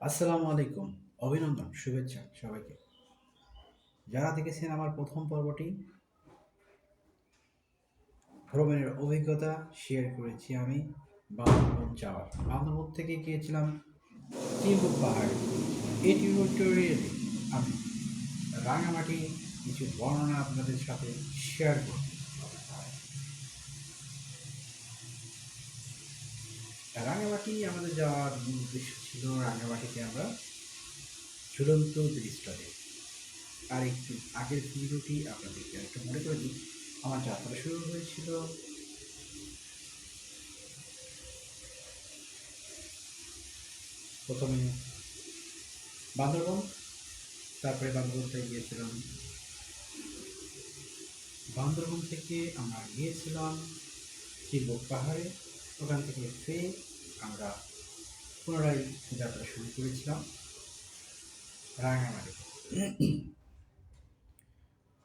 আসসালামু আলাইকুম। অভিনন্দন, শুভেচ্ছা সবাইকে। যারা দেখেছেন আমার প্রথম পর্বটি ভ্রমণের অভিজ্ঞতা শেয়ার করেছি আমি বান্দরবন যাওয়ার। বান্দরবন থেকে গিয়েছিলাম চিম্বুক পাহাড়ে। এই টিউটোরিয়ালে আমি রাঙামাটি কিছু বর্ণনা আপনাদের সাথে শেয়ার করব। রাঙামাটি আমাদের যাওয়ার মূল উদ্দেশ্য ছিল রাঙামাটিতে আমরা ঝুলন্ত ব্রিজটাতে। আর একটু আগের ভিডিওটি আপনাদেরকে একটু মনে করে দিই। আমার যাত্রা শুরু হয়েছিল প্রথমে বান্দরবন, তারপরে বান্দরবন থেকে গিয়েছিলাম। বান্দরবন থেকে আমরা গিয়েছিলাম চিম্বুক পাহাড়ে। ওখান থেকে ফিরে আমরা পুনরায় যাত্রা শুরু করেছিলাম রাঙামাটি।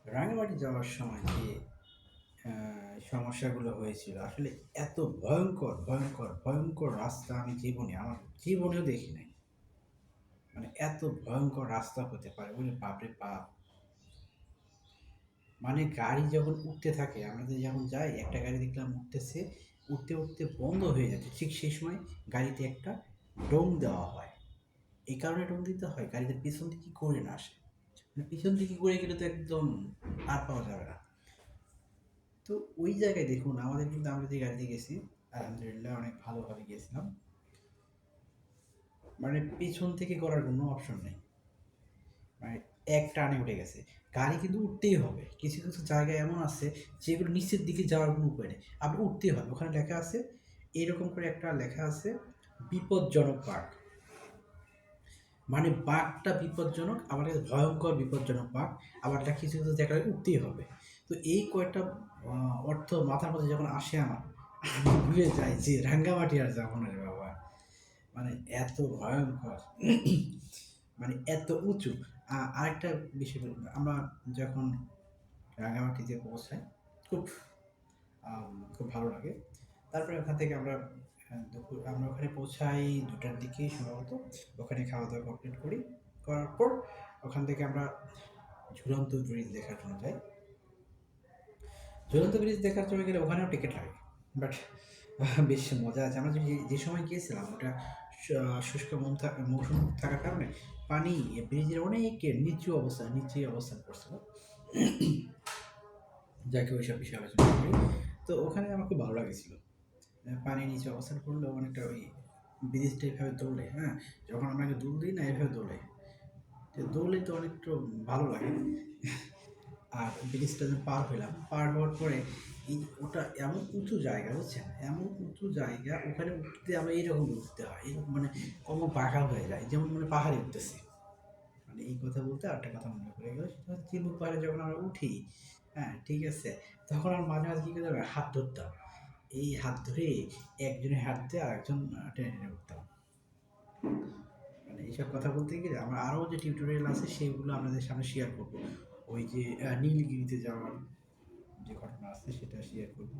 রাঙামাটি যাওয়ার সময় যে সমস্যাগুলো হয়েছিল, আসলে এত ভয়ঙ্কর ভয়ঙ্কর ভয়ঙ্কর রাস্তা আমি আমার জীবনেও দেখি নাই। মানে এত ভয়ঙ্কর রাস্তা হতে পারে বলে বাপরে বাপ। মানে গাড়ি যখন উঠতে থাকে, আমাদের যখন যাই একটা গাড়ি দেখলাম উঠতেছে, উঠতে উঠতে বন্ধ হয়ে যাচ্ছে, ঠিক সেই সময় গাড়িতে একটা ডোং দেওয়া হয়। এই কারণে ডোং দিতে হয় গাড়িতে পিছন দিকে করে না আসে। মানে পিছন দিকে করে গেলে তো একদম আর পাওয়া যাবে না। তো ওই জায়গায় দেখুন, আমাদের কিন্তু আমরা যে গাড়িতে গেছি আলহামদুলিল্লাহ অনেক ভালোভাবে গিয়েছিলাম। মানে পিছন থেকে করার কোনো অপশন নেই, মানে এক টানে উঠে গেছে। গাড়ি কিন্তু উঠতেই হবে, কিছু কিছু জায়গায় এমন আছে যেগুলো নিচের দিকে যাওয়ার কোনো উপায় নেই, আপনি উঠতেই হবে। ওখানে লেখা আছে, এরকম করে একটা লেখা আছে, বিপজ্জনক বাঘ। মানে বাঘটা বিপজ্জনক, আবার ভয়ঙ্কর বিপজ্জনক বাঘ, আবার এটা কিছু কিছু জায়গায় উঠতেই হবে। তো এই কয়েকটা অর্থ মাথার মধ্যে যখন আসে আমার, আমি ভুলে যাই যে রাঙ্গামাটি আর যাবো না রে বাবা। মানে এত ভয়ঙ্কর, মানে এত উঁচু। আরেকটা বিষয় বলি, আমরা যখন রাঙামাটিতে পৌঁছাই খুব খুব ভালো লাগে। তারপরে ওখান থেকে আমরা দুপুর আমরা ওখানে পৌঁছাই 2টার দিকে সম্ভবত। ওখানে খাওয়া দাওয়া কমপ্লিট করি, করার পর ওখান থেকে আমরা ঝুলন্ত ব্রিজ দেখার জন্য যাই। ঝুলন্ত ব্রিজ দেখার জন্য গেলে ওখানেও টিকিট লাগে, বাট বেশ মজা আছে। আমরা যে সময় গিয়েছিলাম ওটা শুষ্ক মৌসুম থাকার কারণে পানি ব্রিজের অনেক নিচে অবস্থান করছিল। যাকে ওইসব বিষয়ে আলোচনা করি। তো ওখানে আমার খুব ভালো লাগেছিল। পানির নিচে অবস্থান করলেও অনেকটা ওই ব্রিজটা এভাবে দৌড়ে, হ্যাঁ, যখন আমরা দৌড় দিই না এভাবে দৌড়ে, তো দৌড়লে তো অনেকটা ভালো লাগে। আর ব্রিজটা যখন পার হলাম, পার হওয়ার পরে এই ওটা এমন উঁচু জায়গা, বুঝছেন, এমন উঁচু জায়গা, ওখানে উঠতে আবার এইরকম উঠতে হয়, এরকম মানে কম বাঁকা হয়ে যায়, যেমন মানে পাহাড়ে উঠতেছি। মানে এই কথা বলতে আরেকটা কথা মনে পড়ে গেল, সেটা হচ্ছে চিম্বুক পাহাড়ে যখন আমরা উঠি, হ্যাঁ ঠিক আছে, তখন আমার মাঝে মাঝে কী করতে হবে, হাত ধরতাম। এই হাত ধরে একজনের হাত দিয়ে আরেকজন টেনে টেনে উঠতাম। মানে এইসব কথা বলতে গেলে আমার আরও যে টিউটোরিয়াল আছে সেগুলো আপনাদের সামনে শেয়ার করব। ওই যে নীলগিরিতে যাওয়ার যে ঘটনা আছে সেটা শেয়ার করব।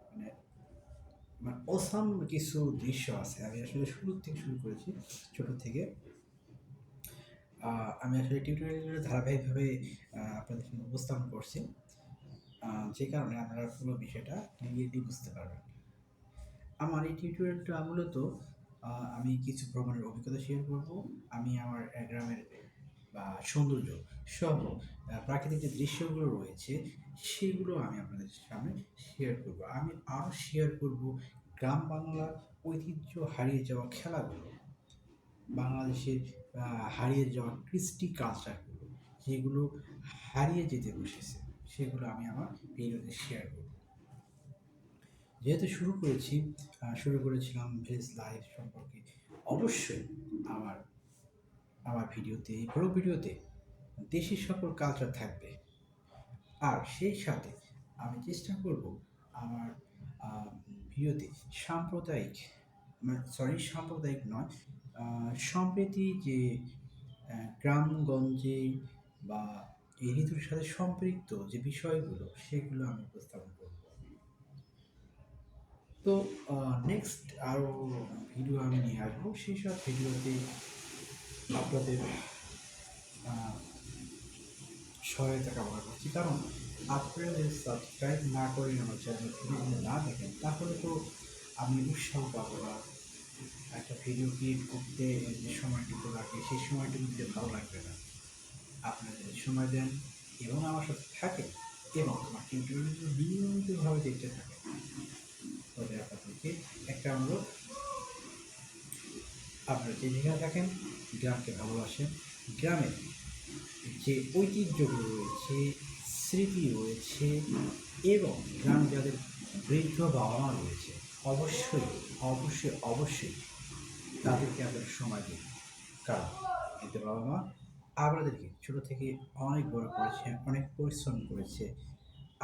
মানে মানে অসাম কিছু দৃশ্য আছে। আমি আসলে শুরু থেকে শুরু করেছি, ছোট থেকে। আমি আসলে টিউটোরিয়ালগুলো ধারাবাহিকভাবে আপনাদের সামনে উপস্থাপন করছি, যে কারণে আপনারা পুরো বিষয়টা ক্লিয়ারলি বুঝতে পারবেন। আমার এই টিউটোরিয়ালটা মূলত আমি কিছু ভ্রমণের অভিজ্ঞতা শেয়ার করব। আমি আমার গ্রামের বা সৌন্দর্য সহ প্রাকৃতিক যে দৃশ্যগুলো রয়েছে সেগুলো আমি আপনাদের সামনে শেয়ার করব। আমি আরও শেয়ার করব গ্রাম বাংলার ঐতিহ্য হারিয়ে যাওয়া খেলাগুলো, বাংলাদেশের হারিয়ে যাওয়া কৃষ্টি কালচারগুলো, যেগুলো হারিয়ে যেতে বসেছে, সেগুলো আমি আমার ভিডিওতে শেয়ার করব। যেহেতু শুরু করেছিলাম ভিলেজ লাইফ সম্পর্কে, অবশ্যই আমার আমার ভিডিওতে, এই পুরো ভিডিওতে দেশি সকল কালচার থাকবে। আর সেই সাথে আমি চেষ্টা করব আমার ভিডিওতে সাম্প্রদায়িক, সাম্প্রদায়িক নয়, সম্প্রীতি যে গ্রামগঞ্জে বা এই ঋতুর সাথে সম্পৃক্ত যে বিষয়গুলো সেগুলো আমি উপস্থাপন করব। তো নেক্সট আরও ভিডিও আমি নিয়ে আসবো, সেই সব ভিডিওতে আপনাদের আহ, সহায়তা কামনা করছি, কারণ আপনারা যদি সাবস্ক্রাইব না করেন আমার চ্যানেল থেকে যদি না দেখেন, তাহলে তো আমি উৎসাহ পাবো না। একটা ভিডিও ক্রিয়েট করতে যে সময়টুকু লাগে সেই সময়টুকু দিতে ভালো লাগবে না। আপনারা যদি সময় দেন এবং আমার সাথে থাকেন এবং আমার টিউটোরিয়ালগুলো নিয়মিতভাবে দেখতে থাকেন, তবে আপনাদেরকে একটা অনুরোধ, আপনারা যে যেখানে থাকেন গ্রামকে ভালোবাসেন, গ্রামের যে ঐতিহ্যগুলো রয়েছে, স্মৃতি রয়েছে এবং গ্রামে যাদের বৃদ্ধ বাবা মা রয়েছে, অবশ্যই অবশ্যই অবশ্যই তাদেরকে আপনারা সময় দিন। কারণ এতে বাবা মা আপনাদেরকে ছোটো থেকে অনেক বড় করেছে, অনেক পরিশ্রম করেছে।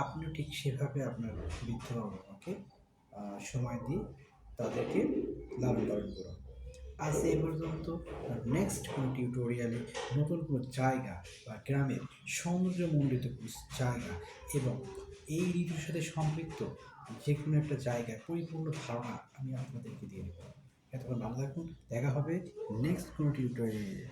আপনিও ঠিক সেভাবে আপনার বৃদ্ধ বাবা মাকে সময় দিয়ে তাদেরকে লালন পালন করুন। আজ এই পর্যন্ত। নেক্সট কোনো টিউটোরিয়ালে নতুন কোনো জায়গা বা গ্রামের সৌন্দর্যমণ্ডিত কোনো জায়গা এবং এই ঋতুর সাথে সম্পৃক্ত যে কোনো একটা জায়গায় পরিপূর্ণ ধারণা আমি আপনাদেরকে দিয়ে দেবো। এতক্ষণ ভালো থাকুন, দেখা হবে নেক্সট কোনো টিউটোরিয়ালে।